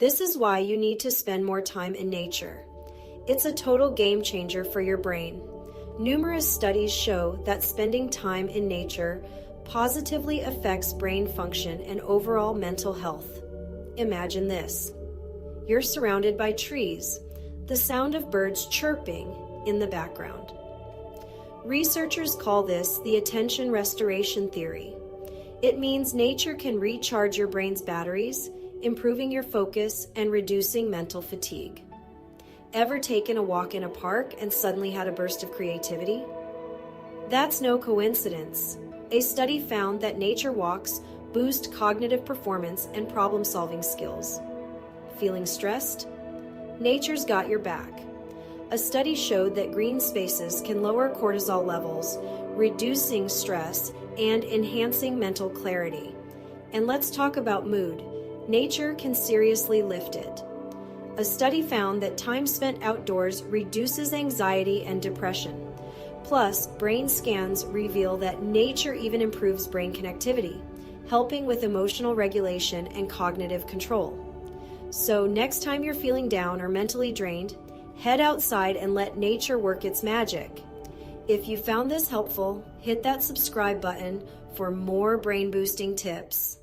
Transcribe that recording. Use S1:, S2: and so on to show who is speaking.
S1: This is why you need to spend more time in nature. It's a total game changer for your brain. Numerous studies show that spending time in nature positively affects brain function and overall mental health. Imagine this. You're surrounded by trees, the sound of birds chirping in the background. Researchers call this the attention restoration theory. It means nature can recharge your brain's batteries, improving your focus and reducing mental fatigue. Ever taken a walk in a park and suddenly had a burst of creativity? That's no coincidence. A study found that nature walks boost cognitive performance and problem-solving skills. Feeling stressed? Nature's got your back. A study showed that green spaces can lower cortisol levels, reducing stress and enhancing mental clarity. And let's talk about mood. Nature can seriously lift it. A study found that time spent outdoors reduces anxiety and depression. Plus, brain scans reveal that nature even improves brain connectivity, helping with emotional regulation and cognitive control. So next time you're feeling down or mentally drained, head outside and let nature work its magic. If you found this helpful, hit that subscribe button for more brain boosting tips.